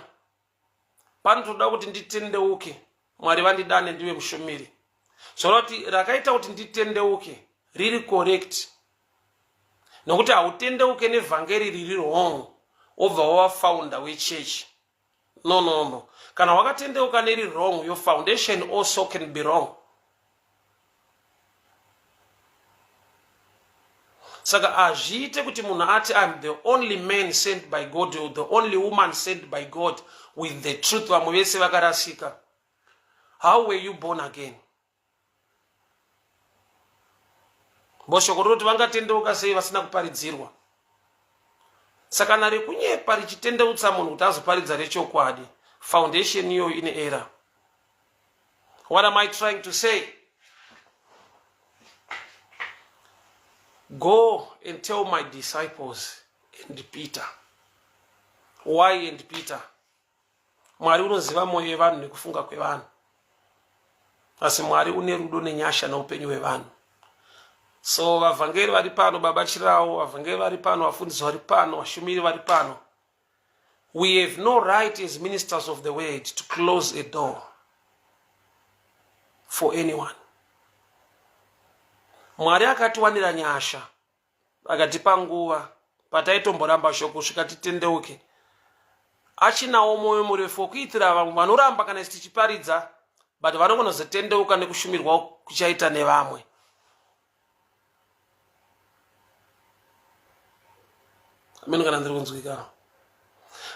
panotoda kuti nditendeuke Mwari vandidane ndiwe mushumiri. Zvoroti rakaita kuti nditendeuke riri correct. Nokuti hautendeuke nevhangeri riri wrong obva wava founder wechechi. No. Kana wakatendeuka neri wrong, your foundation also can be wrong. Saka azviite kuti munhu ati I'm the only man sent by God or the only woman sent by God with the truth, vamwe vese vakarasika. How were you born again? Boshoko roti vangatendeuka sei vasina kuparidzirwa. Saka nare kunyepa richitendeutsa munhu kuti azoparidza rechokwadi, foundation iyo ine error. What am I trying to say? Go and tell my disciples and Peter. Why and Peter? Mwari unoziva moyo yevanhu nekufunga kwevanhu. asi Mwari une rudo nenyasha noupenyu hwevanhu. So vavhangeri vari pano, Baba Chirau, vavhangeri vari pano, vafundisi vari pano, vashumiri vari pano, we have no right as ministers of the word to close a door for anyone. Mwari akatiwanira nyasha, akatipa nguva pataitomboramba shoko kusvika titendeuke. Achinawo mwoyo murefu kuitira vamwe vanoramba kana tichiparidza, but vanogona kuzotendeuka nekushumirwa kuchaita nevamwe. Ameni kana ndiri kunzwika.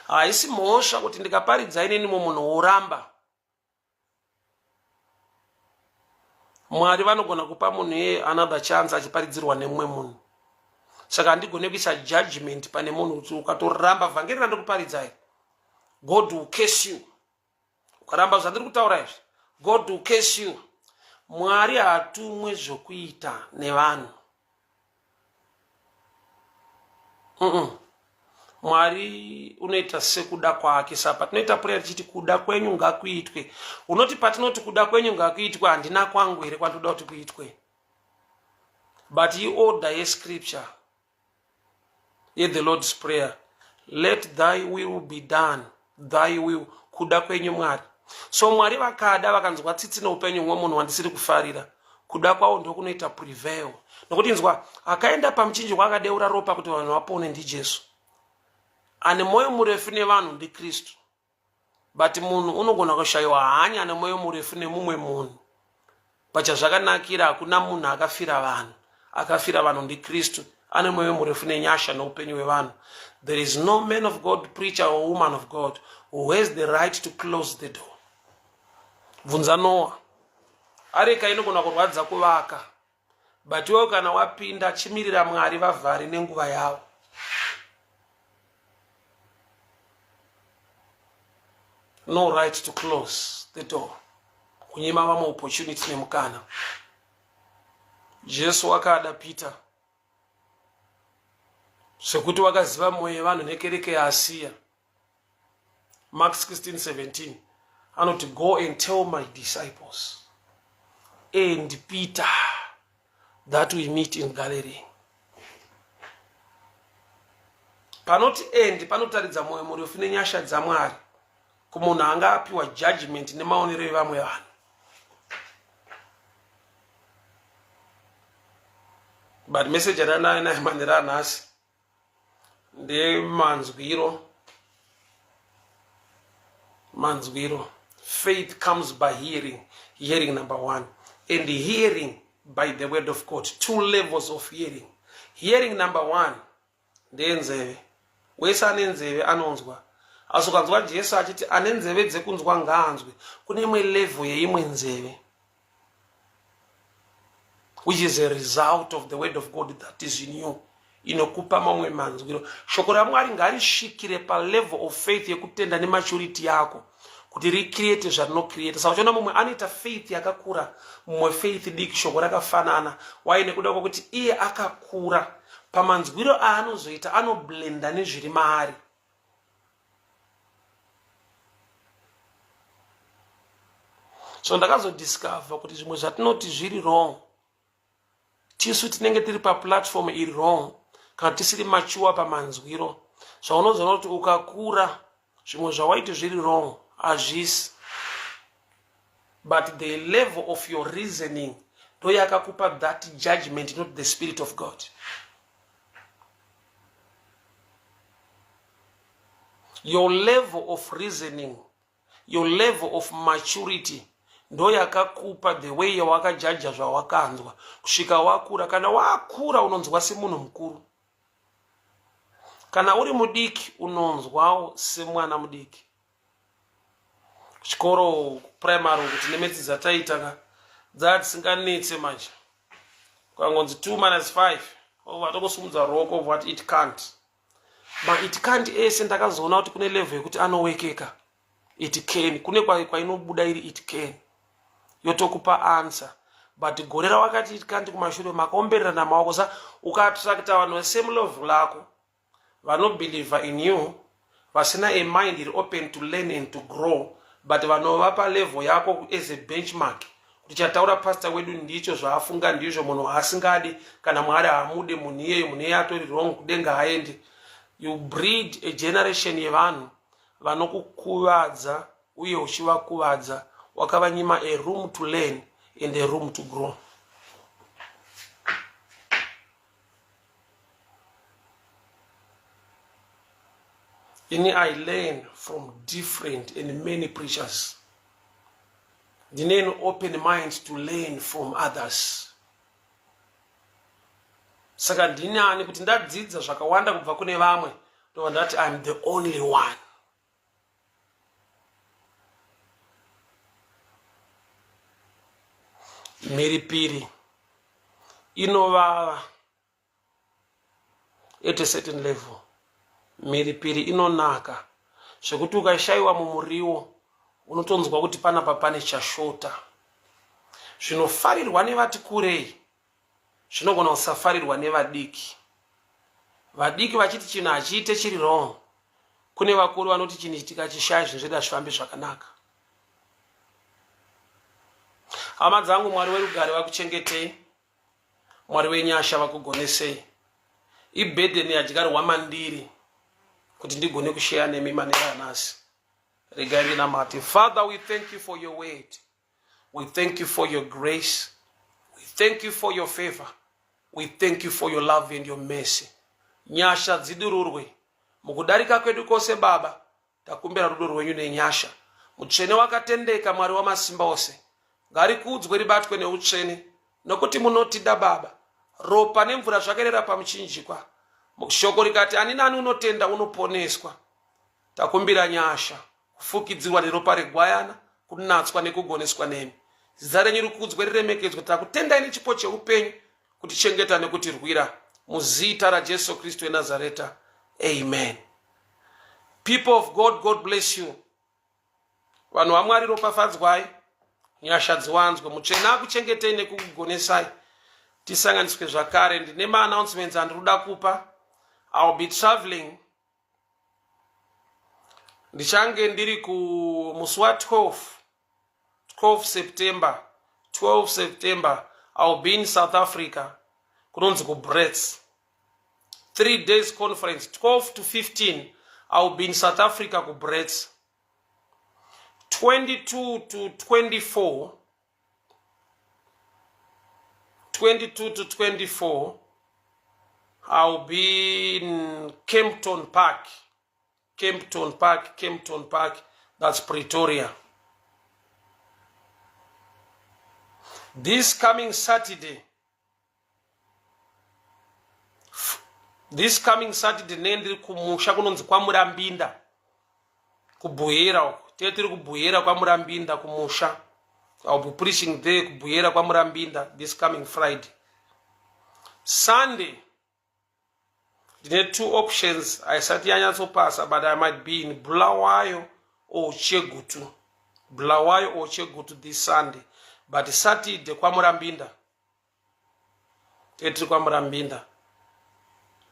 Haisi mhosva kuti ndikaparidza ineni munhu woramba. Mwari vanogona kupa munhu another chance achiparidzirwa nemumwe munhu. Saka handigone kuisa judgment pane munhu kuti ukatoramba vhangeri randikuparidzai, God will curse you. Ukaramba zvandiri kutaura izvi, God will curse you. Mwari haatumwe zvokuita nevanhu. Mwari unoita sekuda kwake. Saka patinoita prayer tichiti kuda kwenyu ngakuitwe, unoti patinoti kuda kwenyu ngakuitwe handina kwangu here kwandoda kuti kuitwe. But he order yescripture, hear the Lord's prayer, let thy will be done, thy will, kuda kwenyu Mwari. So Mwari vakada vakanzwa tsitsi neupenyu humwe munhu wandisiri kufarira, kuda kwawo ndokunoita prevail. Nokuti nzwa akaenda pamuchinjikwa akadeura ropa kuti vanhu vapone ndiJesu. Ane moyo murefu nevanhu ndi Kristu. But munhu unogona kushayiwa hanya ane moyo murefu nemumwe munhu. Pachazvakanakira hakuna munhu akafira vanhu. Akafira vanhu ndi Kristu. Ane moyo murefu nenyasha noupenyu hwevanhu. There is no man of God, preacher or woman of God who has the right to close the door. Bvunza Noah. Areka inogona kurwadza kuvaka. But wewe kana wapinda chimirira Mwari vavhare nenguva yavo. No right to close the door. Kunyima vamwe opportunity nemukana. Jesu wakada Peter. Sekuti wakaziva mwoyo vanhu nekereke yaasiya. Mark 16:17. Anoti go and tell my disciples and Peter that we meet in Galilee. Panoti end panotaridza mwoyo murefu nenyasha dzaMwari. Kumunhu anga apiwa judgment nemaonero evamwe vanhu. But message yaranayo naimanira nhasi ndemanzwiro. Faith comes by hearing. Hearing number one. And hearing by the word of God. Two levels of hearing. Hearing number one. Ndenzeve. Wese anenzeve anonzwa. Asi ukanzwa Jesu achiti anenzeve dzekunzwa ngaanzwe. Kune imwe level yeimwe nzeve. Which is a result of the word of God that is in you. Inokupa mamwe manzwiro. Shoko raMwari ngarisvikire pa level of faith yekutenda nematurity yako. Kuti recreate zvarinocreate. Saka uchiona mumwe anoita faith yakakura, mumwe faith diki, shoko rakafanana. Why? Nekuda kwokuti iye akakura pamanzwiro aanozoita anoblenda nezviri maari. So ndakazodiscover kuti zvimwe zvatinoti zviri wrong, tisu tinenge tiri paplatform iri wrong, kana tisiri mature pamanzwiro. Zvaunozoona kuti ukakura zvimwe zvawaiti zviri wrong hazvisi. But the level of your reasoning ndo yakakupa that judgment, not the Spirit of God. Your level of reasoning, your level of maturity ndo yakakupa the way yawakajaja zvawakanzwa kusvika wakura. Kana wakura unonzwa semunhu mukuru. Kana uri mudiki unonzwawo semwana mudiki. Chikoro primary kuti nemetsi dzataita dzatisinganetse manje. Kwangonzi 2 - 5 vatokosumudza ruoko what it can't. But it can't ese ndakazoona kuti kune level yekuti anowekeka. It can. Kune kwainobuda iri it can. Yotokupa answer. But gorera wakati it can't kumashure makomberera namaoko. Sa ukaattracta vanhu same level lako, vanobeliever in you, vasina a mind iri open to learn and to grow, but vanovapa level yako as a benchmark Tichataura pastor wedu ndicho zvaafunga ndizvo, munhu asingadi kana Mwari hamude munhu iyeye atori wrong kudenga haendi. You breed a generation yevanhu vanokukuvadza uye uchivakuvadza, wakavanyima a room to learn and a room to grow. I learn from different and many preachers. Ndine open mind to learn from others. Saka ndinani kuti ndadzidza zvakawanda kubva kune vamwe, ndova ndati I'm the only one. Mhiripiri inovava at a certain level. Mhiripiri inonaka zvekuti ukaishayiwa mumuriwo unotonzwa kuti panapa pane chashota. Zvinofarirwa nevati kurei zvinogona kusafarirwa nevadiki. Vadiki vachiti chinhu hachiite chiri wrong, kune vakuru vanoti chinhu tikachishaya zvinozoita zvifambe zvakanaka. Hama dzangu, Mwari werugare vakuchengetei, Mwari wenyasha vakugonesei. Ibhedheni yadyarwa mandiri kuti ndigone kushare nemi manera anasi. Regai namati. Father, we thank you for your word. We thank you for your grace. We thank you for your favor. We thank you for your love and your mercy. Nyasha dzidururwe mukudarika kwedu kose Baba, takumbira rudo rwenyu nenyasha. Mutsvene wakatendeka, Mwari wamasimba ose, ngarikudzwe ribatwe neutsvene, nokuti munotida Baba. Ropa nemvura zvakerera pamuchinjikwa, shoko rikati ani nani unotenda unoponeswa. Takumbira nyasha kufukidzirwa neropa regwayana, kunatswa nekugoneswa nemi. Zita renyu rikudzwe riremekedzwe. Takutendai nechipo cheupenyu kutichengeta nekutirwira, muzita raJesu Kristu weNazareta. Amen. People of God, God bless you. Vanhu vaMwari ropafadzwai, nyasha dziwanzwe, mutsvene akuchengetei nekukugonesai. Tisanganiswe zvakare. Ndine ma-announcements andinoda kupa. I'll be traveling. Ndichange ndiri kumusi wa 12 September. 12 September I'll be in South Africa. Kunonzi kuBrits. 3 days conference. 12 to 15 I'll be in South Africa kuBrits. 22 to 24 I'll be in Kempton Park. Kempton Park, that's Pretoria. This coming Saturday nendiri kumusha kunonzi kwaMurambinda kubuyera uko. Tiri kubuyera kwaMurambinda kumusha. I'll be preaching there kubuyera kwaMurambinda this coming Friday. Sunday ndine 2 options. Aisati yanyatsopasa, but I might be in Bulawayo or Chegutu. Bulawayo or Chegutu this Sunday. But Saturday kwaMurambinda. Tiri kwaMurambinda.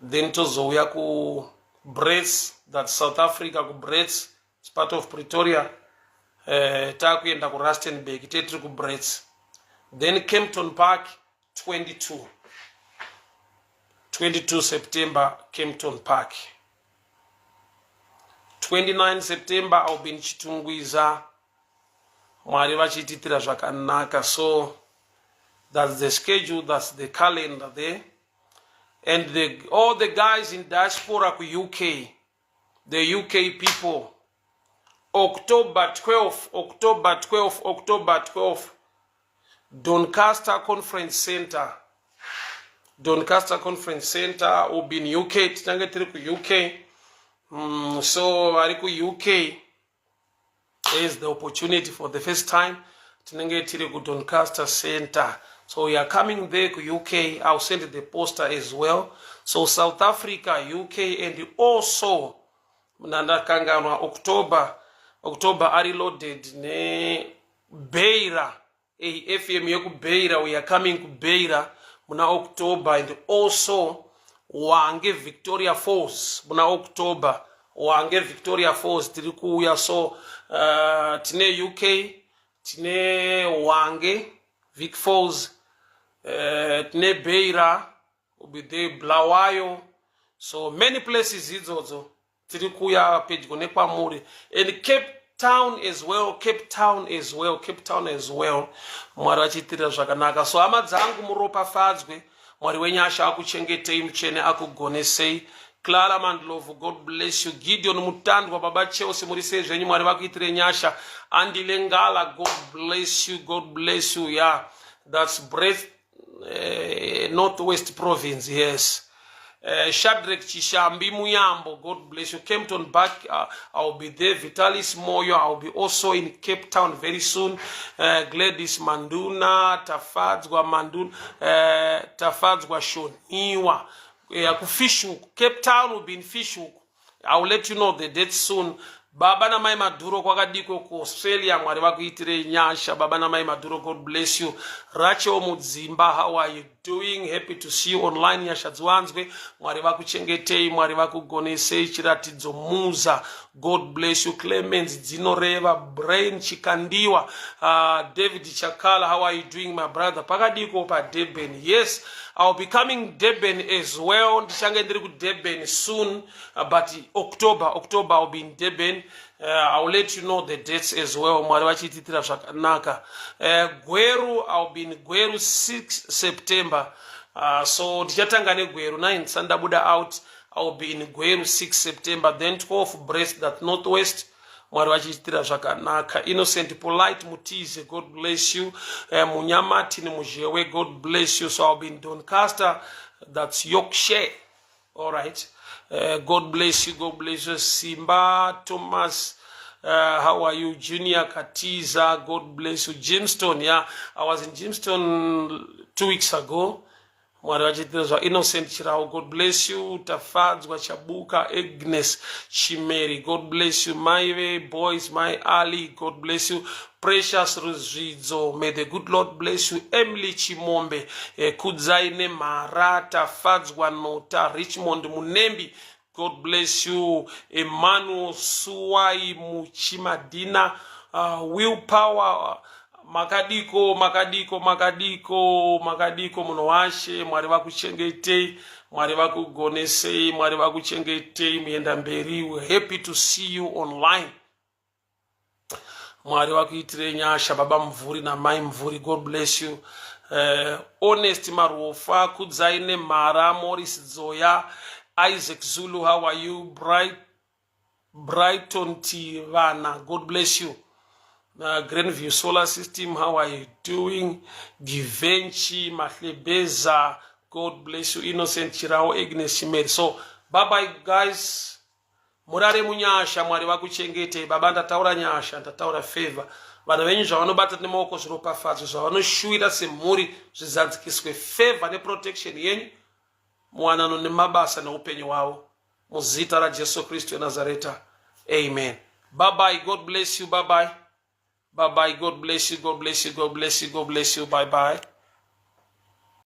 Then tozouya ku Brits, that's South Africa ku Brits. It's part of Pretoria. Takuenda ku Rustenburg, tiri ku Brits. Then Kempton Park 22 September, Kempton Park. 29 September I'll be in Chitungwiza. Mwari vachititira zvakanaka. So that's the schedule, that's the calendar there. And all the guys in diaspora ku UK, the UK people, October 12, Doncaster Conference Center. Doncaster Conference Center will be in UK. Tinange tiri ku UK. So ari ku UK is the opportunity for the first time. Tinange tiri ku Doncaster Center. So we are coming there to UK. I'll send the poster as well. So South Africa, UK, and also Nandakanganwa October are loaded ne Beira. FM yoku Beira. We are coming to Beira muna October, and also Wange Victoria Falls muna October. Wange Victoria Falls tirikuya. So tine UK, tine Wange Vic Falls, Beira, will be there, Blawayo. So many places idzodzo tiri kuya pedyo nekwamuri, and Cape Town as well, Cape Town as well, Cape Town as well. Mwari vachiitira zvakanaka. So hama dzangu muropafadzwe, Mwari wenyasha akuchengetei, mutsvene akugonesei. Clara Mandlovu, God bless you. Gideon Mutandwa, Baba Chelsea, Murise zvenyu, Mwari vakuitire nyasha. Andy Lengala, God bless you, God bless you. Yeah, that's Breath, Northwest Province, yes. Shadrach Chishambi Muyambo, God bless you. Kempton back, I'll be there. Vitalis Moyo, I'll be also in Cape Town very soon. Gladys Manduna, Tafadzwa Manduna, Tafadzwa Shoniwa. Fishhook. Cape Town will be in Fishhook. I'll let you know the date soon. Baba na mai Maduro kwakadiko ku Australia, Mwari vakuitire nyasha. Baba na mai Maduro, God bless you. Rachel Mudzimba, how are you doing? Happy to see you online. Nyasha dzwanzwe, Mwari vakuchengetei, Mwari vakugonesei, chiratidzo muza. God bless you. Clemens Dzinoreva, Brain Chikandiwa, David Chakala, how are you doing, my brother? Pakadiko pa Deben. Yes, I'll be coming Deben as well. Ndichange ndiri ku Deben soon, but October I'll be in Deben. I'll let you know the dates as well. Mwari vachiitira zvakanaka. Gweru, I'll be in Gweru 6 September. So ndichatanga neGweru 9 Sandabuda out. I'll be in Gweru 6 September. Then 12 Breast, that Northwest. Mwari vachiitira zvakanaka. Innocent Polite Mutize, God bless you. Munyamati Mujewe, God bless you. So I'll be in Doncaster, that's Yorkshire. All right. God bless you, God bless you. Simba Thomas, how are you? Junior Katiza, God bless you. Jimstone, yeah, I was in Jimstone 2 weeks ago. Innocent Chirao, God bless you. Tafadzwa Chabuka, Agnes Chimeri, God bless you. My boys, my Ali, God bless you. Precious Ruzidzo, may the good Lord bless you. Emily Chimombe, Kudzaine Marata, Fadzwa Nota, Richmond Munembi, God bless you. Emmanuel Suwai Muchimadina, Willpower, Makadiko munowashe. Mwari vakuchengetei, Mwari vakugonesei, Mwari vakuchengetei muenda mberi. We're happy to see you online. Mwari vakuitire nyasha. Baba Mvuri na Mai Mvuri, God bless you. Honest Maruofa, Kudzaine Mara, Morris Zoya, Isaac Zulu, how are you? Brighton Tivana, God bless you. Grandview Solar System, how are you doing? Givenchy Mahlebeza, God bless you. Innocent Chirao, Agnes Chimeri. So bye bye guys. Murare munyasha, Mwari vakuchengete. Baba ndataura nyasha, ndataura favor. Vana venyu zvavanobata nemaoko zviropafadzwa, zvavanoshuwira semhuri zvizadzikiswe favor neprotection yenyu muwanano nemabasa neupenyu hwavo muzita raJesu Kristu weNazareta. Amen. Bye bye. God bless you. Bye bye. Bye bye. God bless you. God bless you. God bless you. God bless you. Bye bye.